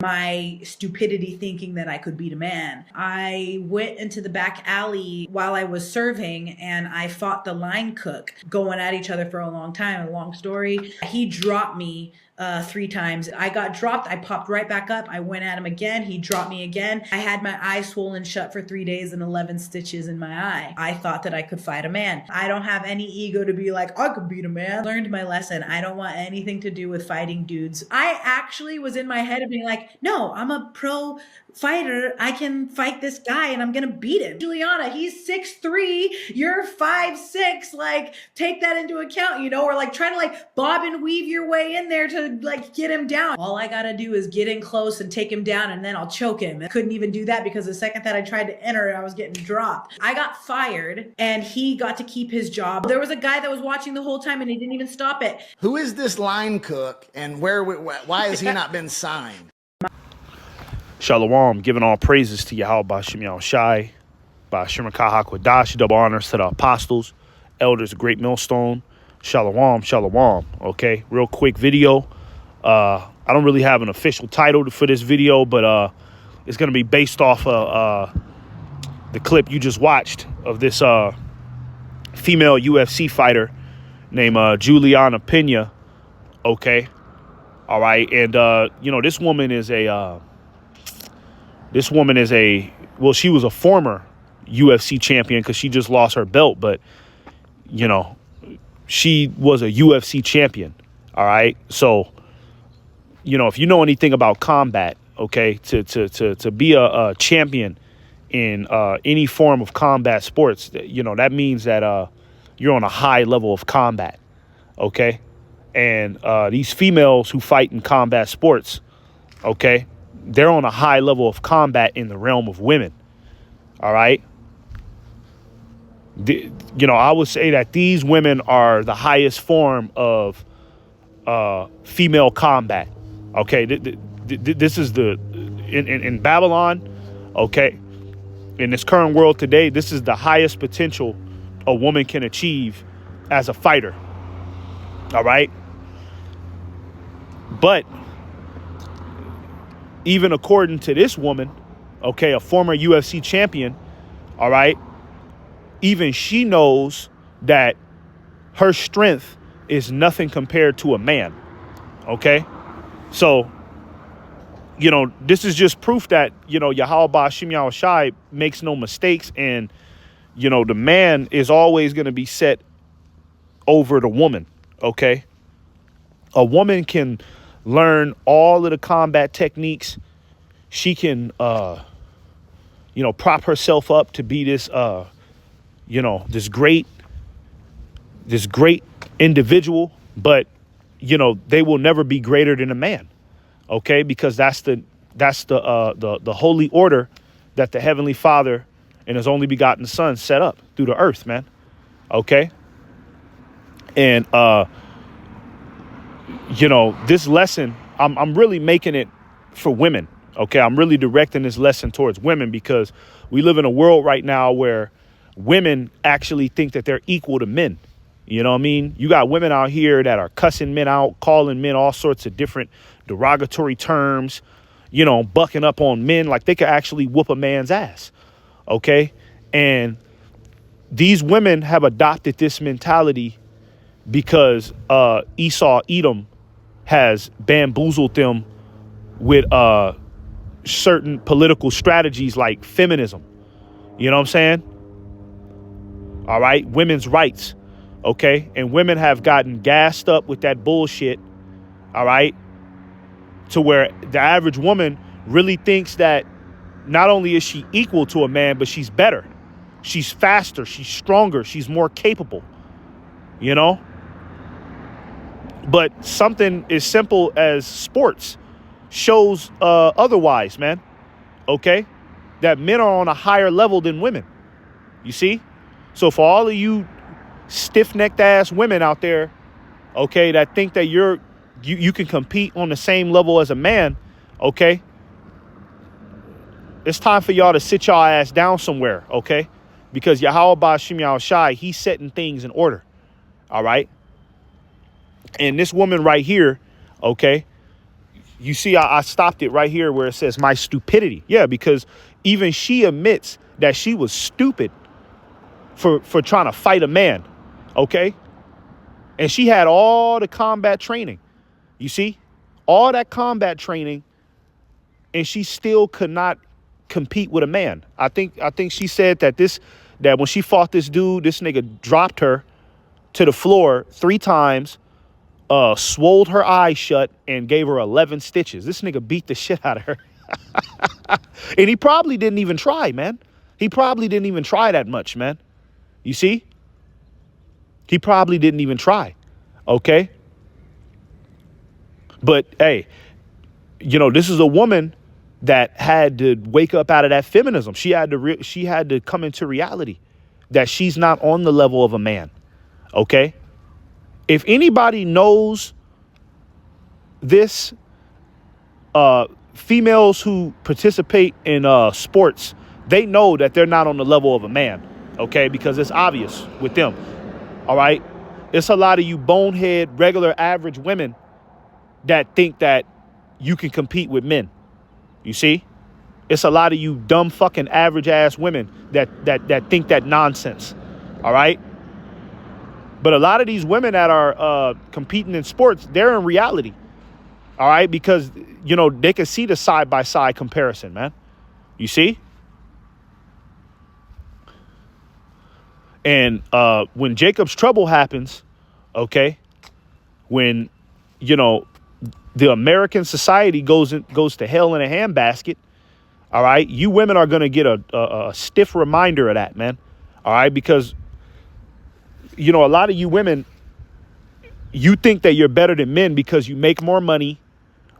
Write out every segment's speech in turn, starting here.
my stupidity thinking that I could beat a man. I went into the back alley while I was serving and I fought the line cook, going at each other for a long time. A long story. He dropped me 3 times. I got dropped. I popped right back up. I went at him again. He dropped me again. I had my eye swollen shut for 3 days and 11 stitches in my eye. I thought that I could fight a man. I don't have any ego to be like, I could beat a man. Learned my lesson. I don't want anything to do with fighting dudes. I actually was in my head of being like, no, I'm a pro fighter. I can fight this guy and I'm gonna beat him. Juliana, he's 6'3", you're 5'6". Like, take that into account, or like trying to like bob and weave your way in there to like get him down. All I gotta do is get in close and take him down, and then I'll choke him. I couldn't even do that because the second that I tried to enter, I was getting dropped. I got fired and he got to keep his job. There was a guy that was watching the whole time and he didn't even stop it. Who is this line cook and why has he not been signed? Shalom, giving all praises to Yahweh Ba'Shem Yahushai, Ba'Shem HaKahakwadash, double honors to the apostles, elders of Great Millstone. Shalom, shalom. Okay, real quick video. I don't really have an official title for this video, but it's going to be based off the clip you just watched of this female UFC fighter named Juliana Pena. Okay, all right, and this woman is a well, she was a former UFC champion because she just lost her belt, but she was a UFC champion. All right, so if you know anything about combat, okay, to be a champion in any form of combat sports, that means that you're on a high level of combat. Okay, and these females who fight in combat sports, okay, they're on a high level of combat in the realm of women. All right. I would say that these women are the highest form of female combat. Okay. This is in Babylon. Okay. In this current world today, this is the highest potential a woman can achieve as a fighter. All right. But even according to this woman, okay, a former UFC champion, all right, even she knows that her strength is nothing compared to a man, okay? So, this is just proof that, Yahweh Ba'Shem Yahushai makes no mistakes, and, the man is always going to be set over the woman, okay? A woman can learn all of the combat techniques. She can, prop herself up to be this, this great individual, but, they will never be greater than a man. Okay. Because that's the holy order that the Heavenly Father and his only begotten Son set up through the earth, man. Okay. And, this lesson, I'm really making it for women. Okay, I'm really directing this lesson towards women because we live in a world right now where women actually think that they're equal to men. You know what I mean? You got women out here that are cussing men out, calling men all sorts of different derogatory terms, bucking up on men like they could actually whoop a man's ass. Okay, and these women have adopted this mentality because Esau Edom has bamboozled them with certain political strategies like feminism. You know what I'm saying? All right. Women's rights. Okay. And women have gotten gassed up with that bullshit. All right. To where the average woman really thinks that not only is she equal to a man, but she's better. She's faster. She's stronger. She's more capable. But something as simple as sports shows otherwise, man. Okay? That men are on a higher level than women. You see? So for all of you stiff-necked ass women out there, okay, that think that you can compete on the same level as a man, okay? It's time for y'all to sit y'all ass down somewhere, okay? Because Yahweh Ba'Shem Yahushai, he's setting things in order. All right? And this woman right here, okay, You see, I stopped it right here where it says my stupidity. Yeah, because even she admits that she was stupid for trying to fight a man. OK. And she had all the combat training. You see, all that combat training, and she still could not compete with a man. I think she said that when she fought this dude, this nigga dropped her to the floor 3 times, swolled her eyes shut, and gave her 11 stitches. This nigga beat the shit out of her. And he probably didn't even try, man. He probably didn't even try that much, man. You see? He probably didn't even try. Okay? But, hey, you know, this is a woman that had to wake up out of that feminism. She had to come into reality that she's not on the level of a man. Okay? If anybody knows this, females who participate in sports, they know that they're not on the level of a man. Okay? Because it's obvious with them. All right? It's a lot of you bonehead, regular, average women that think that you can compete with men. You see? It's a lot of you dumb fucking average ass women that think that nonsense. All right? But a lot of these women that are competing in sports, they're in reality. All right? Because, you know, they can see the side-by-side comparison, man. You see? And when Jacob's trouble happens, okay, when, you know, the American society goes to hell in a handbasket, all right, you women are going to get a stiff reminder of that, man. All right, because, you know, a lot of you women, you think that you're better than men because you make more money,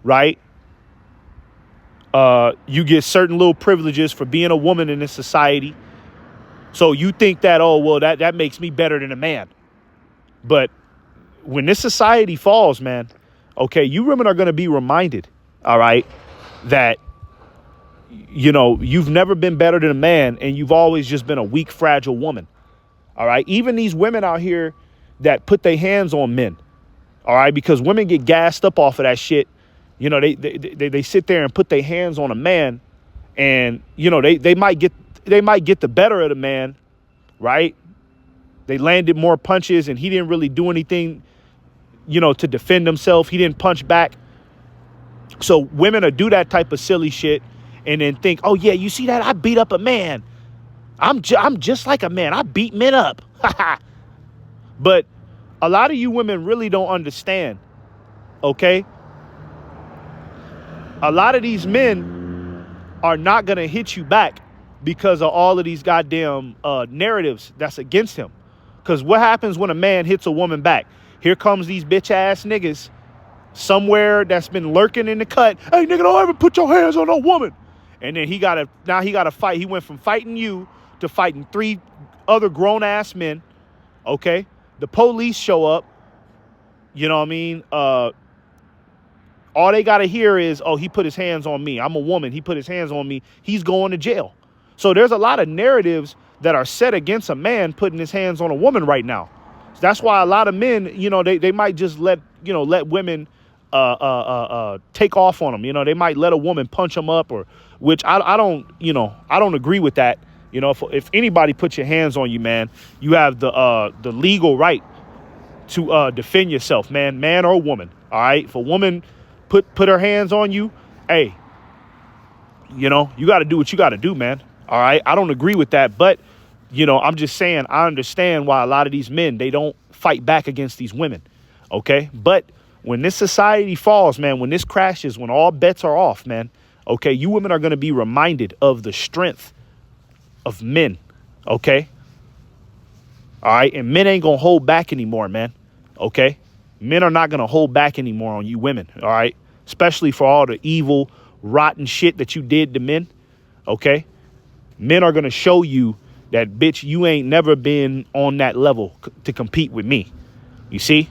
right? You get certain little privileges for being a woman in this society. So you think that, oh, well, that makes me better than a man. But when this society falls, man, okay, you women are going to be reminded, all right, that, you know, you've never been better than a man and you've always just been a weak, fragile woman. All right. Even these women out here that put their hands on men. All right. Because women get gassed up off of that shit. You know, they sit there and put their hands on a man and, you know, they might get the better of the man. Right. They landed more punches and he didn't really do anything, you know, to defend himself. He didn't punch back. So women will do that type of silly shit and then think, oh, yeah, you see that? I beat up a man. I'm just like a man. I beat men up. But a lot of you women really don't understand. OK, a lot of these men are not going to hit you back because of all of these goddamn narratives that's against him. Because what happens when a man hits a woman back? Here comes these bitch ass niggas somewhere that's been lurking in the cut. Hey, nigga, don't ever put your hands on no woman. And then he got to fight. He went from fighting you to fighting 3 other grown ass men. Okay. The police show up. You know what I mean? All they got to hear is, oh, he put his hands on me. I'm a woman. He put his hands on me. He's going to jail. So there's a lot of narratives that are set against a man putting his hands on a woman right now. So that's why a lot of men, you know, they might just let women take off on them. You know, they might let a woman punch them up, or which I don't agree with that. You know, if anybody puts your hands on you, man, you have the legal right to defend yourself, man or woman. All right. If a woman put her hands on you, hey, you know, you got to do what you got to do, man. All right. I don't agree with that. But, you know, I'm just saying I understand why a lot of these men, they don't fight back against these women. OK, but when this society falls, man, when this crashes, when all bets are off, man, OK, you women are going to be reminded of the strength of men. OK. All right. And men ain't going to hold back anymore, man. OK. Men are not going to hold back anymore on you women. All right. Especially for all the evil, rotten shit that you did to men. OK. Men are going to show you that, bitch, you ain't never been on that level to compete with me. You see?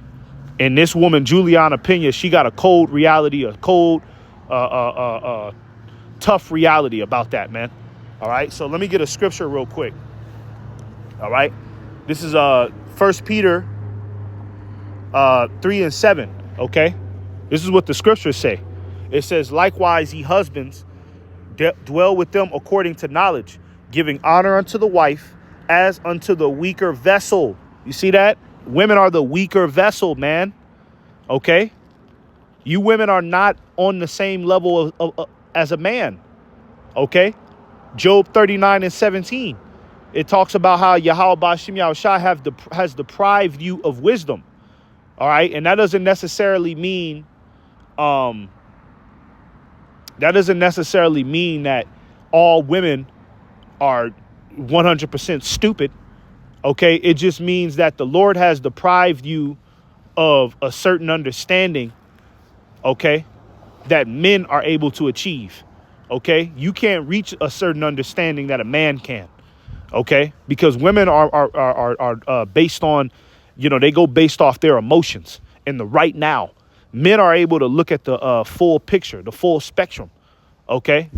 And this woman, Juliana Pena, she got a cold reality, a cold, tough reality about that, man. All right. So let me get a scripture real quick. All right. This is 1 Peter 3:7. OK, this is what the scriptures say. It says, likewise, ye husbands, dwell with them according to knowledge, giving honor unto the wife as unto the weaker vessel. You see that? Women are the weaker vessel, man. Okay? You women are not on the same level as a man. Okay? Job 39:17. It talks about how Yahweh Ba'ashem Yahushua has deprived you of wisdom. All right? And that doesn't necessarily mean that all women are 100% stupid. Okay? It just means that the Lord has deprived you of a certain understanding, okay, that men are able to achieve. Okay? You can't reach a certain understanding that a man can. Okay? Because women are based on, they go based off their emotions and the right now. Men are able to look at the full picture, the full spectrum. Okay?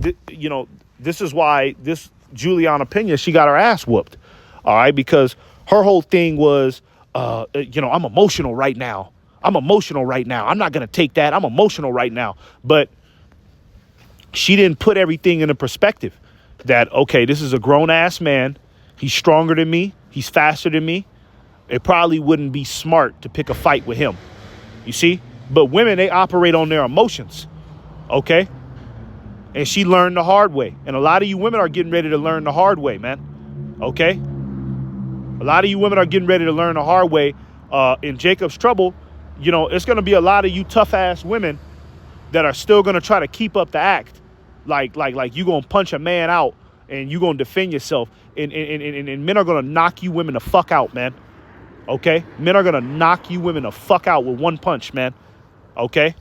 This is why this Juliana Pena, she got her ass whooped. All right? Because her whole thing was, I'm emotional right now. I'm not going to take that. I'm emotional right now. But she didn't put everything in a perspective that, okay, this is a grown ass man. He's stronger than me. He's faster than me. It probably wouldn't be smart to pick a fight with him. You see? But women, they operate on their emotions. Okay? And she learned the hard way. And a lot of you women are getting ready to learn the hard way, man. Okay? A lot of you women are getting ready to learn the hard way. In Jacob's Trouble, it's going to be a lot of you tough ass women that are still going to try to keep up the act. Like you going to punch a man out and you going to defend yourself. And men are going to knock you women the fuck out, man. Okay? Men are going to knock you women the fuck out with one punch, man. Okay?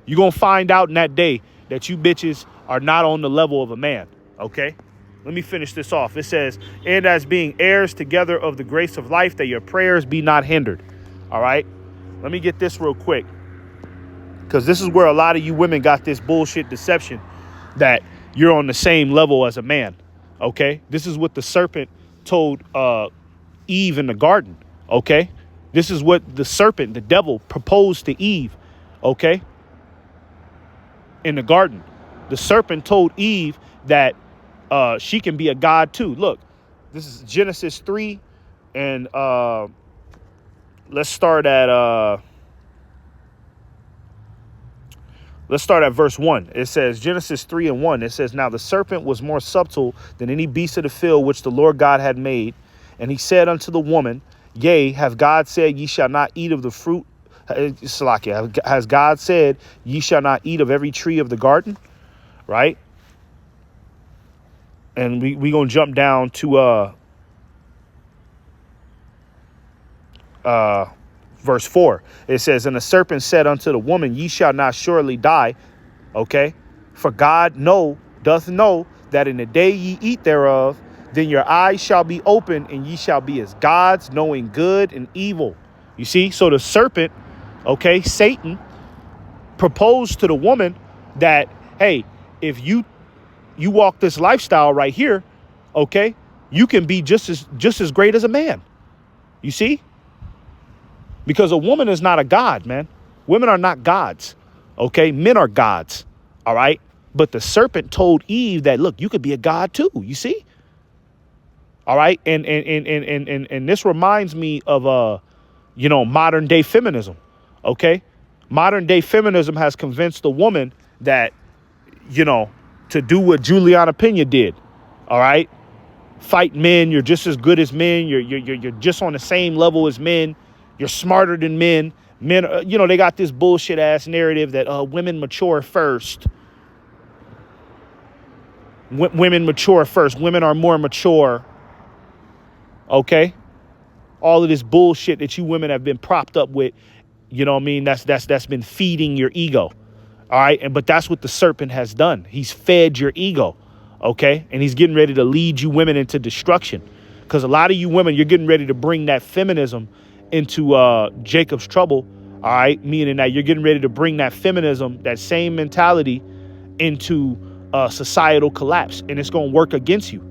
You're going to find out in that day that you bitches are not on the level of a man. Okay? Let me finish this off. It says, and as being heirs together of the grace of life, that your prayers be not hindered. All right? Let me get this real quick. Because this is where a lot of you women got this bullshit deception that you're on the same level as a man. Okay? This is what the serpent told Eve in the garden. Okay? This is what the serpent, the devil, proposed to Eve. Okay? In the garden. The serpent told Eve that she can be a god too. Look, this is Genesis 3. And let's start at verse 1. It says, Genesis 3:1. It says, now the serpent was more subtle than any beast of the field which the Lord God had made. And he said unto the woman, yea, have God said ye shall not eat of the fruit? Has God said ye shall not eat of every tree of the garden? Right? And we gonna jump down to verse 4. It says, and the serpent said unto the woman, ye shall not surely die. Okay? For God doth know that in the day ye eat thereof, then your eyes shall be open, and ye shall be as gods, knowing good and evil. You see? So the serpent, okay, Satan, proposed to the woman that, hey, if you walk this lifestyle right here, okay, you can be just as great as a man. You see? Because a woman is not a god, man. Women are not gods. Okay? Men are gods. All right? But the serpent told Eve that, look, you could be a god too. You see? All right? And this reminds me of modern day feminism. Okay? Modern day feminism has convinced the woman that, to do what Juliana Pena did. All right? Fight men. You're just as good as men. You're just on the same level as men. You're smarter than men. Men, they got this bullshit ass narrative that women mature first. Women mature first. Women are more mature. Okay? All of this bullshit that you women have been propped up with, that's been feeding your ego. All right? But that's what the serpent has done. He's fed your ego. Okay? And he's getting ready to lead you women into destruction. Because a lot of you women, you're getting ready to bring that feminism into Jacob's Trouble. All right? Meaning that you're getting ready to bring that feminism, that same mentality, into societal collapse. And it's going to work against you.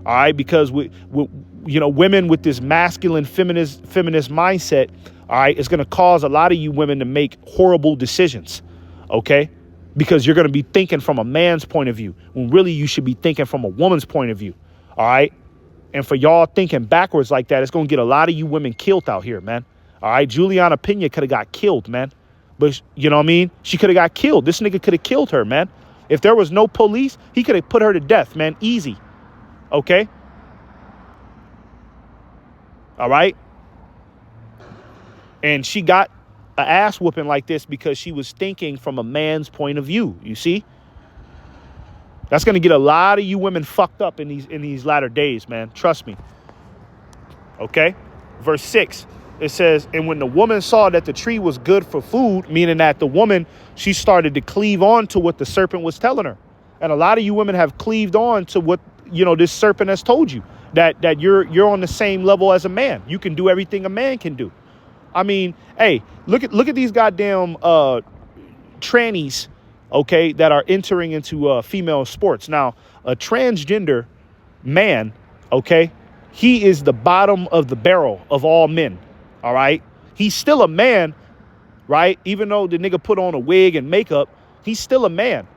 All right? Because women with this masculine feminist mindset, all right, it's going to cause a lot of you women to make horrible decisions, okay? Because you're going to be thinking from a man's point of view when really you should be thinking from a woman's point of view, all right? And for y'all thinking backwards like that, it's going to get a lot of you women killed out here, man. All right, Juliana Pena could have got killed, man. But you know what I mean? She could have got killed. This nigga could have killed her, man. If there was no police, he could have put her to death, man. Easy. Okay? All right? And she got an ass whooping like this because she was thinking from a man's point of view. You see? That's going to get a lot of you women fucked up in these latter days, man. Trust me. Okay? Verse 6. It says, and when the woman saw that the tree was good for food, meaning that the woman, she started to cleave on to what the serpent was telling her. And a lot of you women have cleaved on to what, this serpent has told you, that you're on the same level as a man. You can do everything a man can do. I mean, hey, look at these goddamn trannies, okay, that are entering into female sports. Now, a transgender man, okay, he is the bottom of the barrel of all men. All right. He's still a man, right? Even though the nigga put on a wig and makeup, he's still a man,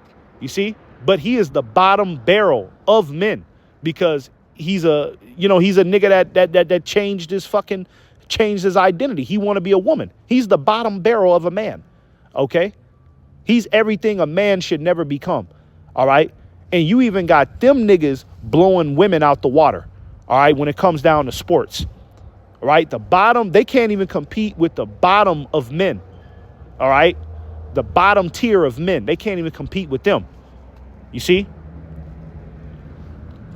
you see? But he is the bottom barrel of men because he's a nigga that changed his identity. He want to be a woman. He's the bottom barrel of a man. Okay. He's everything a man should never become. All right. And you even got them niggas blowing women out the water. All right. When it comes down to sports. Right, the bottom, they can't even compete with the bottom of men. All right, the bottom tier of men, they can't even compete with them. You see?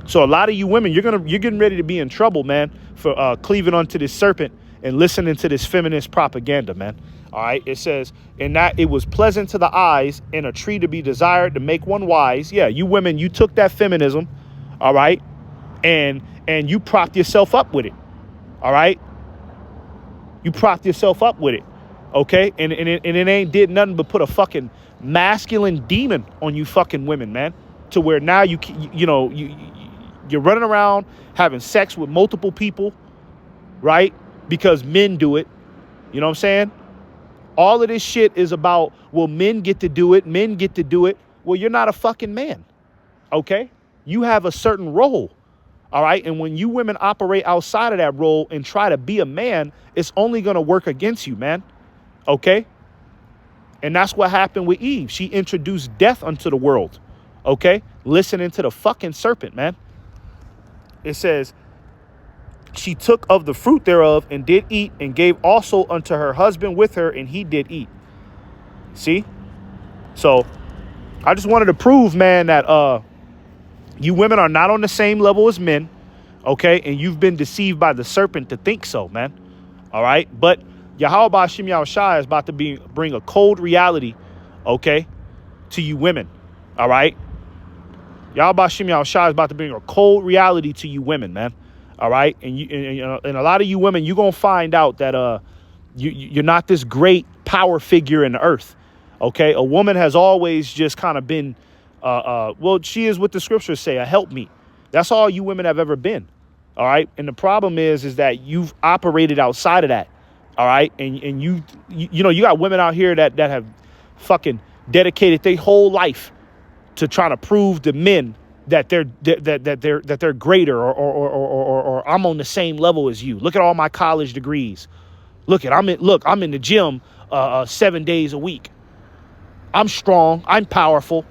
So a lot of you women, you're getting ready to be in trouble, man, for cleaving onto this serpent and listening to this feminist propaganda, man. All right, it says, and that it was pleasant to the eyes and a tree to be desired to make one wise. Yeah, you women, you took that feminism, all right, and you propped yourself up with it. All right. You propped yourself up with it. OK, and it ain't did nothing but put a fucking masculine demon on you fucking women, man, to where now you're running around having sex with multiple people. Right. Because men do it. You know what I'm saying? All of this shit is about, well, men get to do it. Men get to do it. Well, you're not a fucking man. OK, you have a certain role. All right. And when you women operate outside of that role and try to be a man, it's only going to work against you, man. OK. And that's what happened with Eve. She introduced death unto the world. OK. Listening to the fucking serpent, man. It says she took of the fruit thereof and did eat and gave also unto her husband with her, and he did eat. See? So I just wanted to prove, man, that you women are not on the same level as men, okay? And you've been deceived by the serpent to think so, man. All right? But Yahweh Ba'Shem Yahushua is about to bring a cold reality, okay, to you women. All right? Yahweh Ba'Shem Yahushua is about to bring a cold reality to you women, man. All right? And a lot of you women, you're going to find out that you're not this great power figure in the earth, okay? A woman has always just kind of been well, she is what the scriptures say, a helpmeet. That's all you women have ever been. All right. And the problem is that you've operated outside of that. All right. And you got women out here that have fucking dedicated their whole life to trying to prove to men that they're greater or I'm on the same level as you. Look at all my college degrees. I'm in the gym 7 days a week. I'm strong. I'm powerful.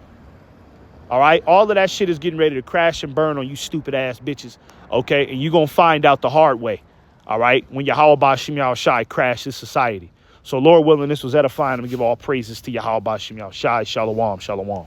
All right. All of that shit is getting ready to crash and burn on you stupid ass bitches. OK, and you're going to find out the hard way. All right. When Yahweh Ba'Shem Yahushua crashed this society. So, Lord willing, this was edifying. I'm going to give all praises to Yahweh Ba'Shem Yahushua. Shalom. Shalom.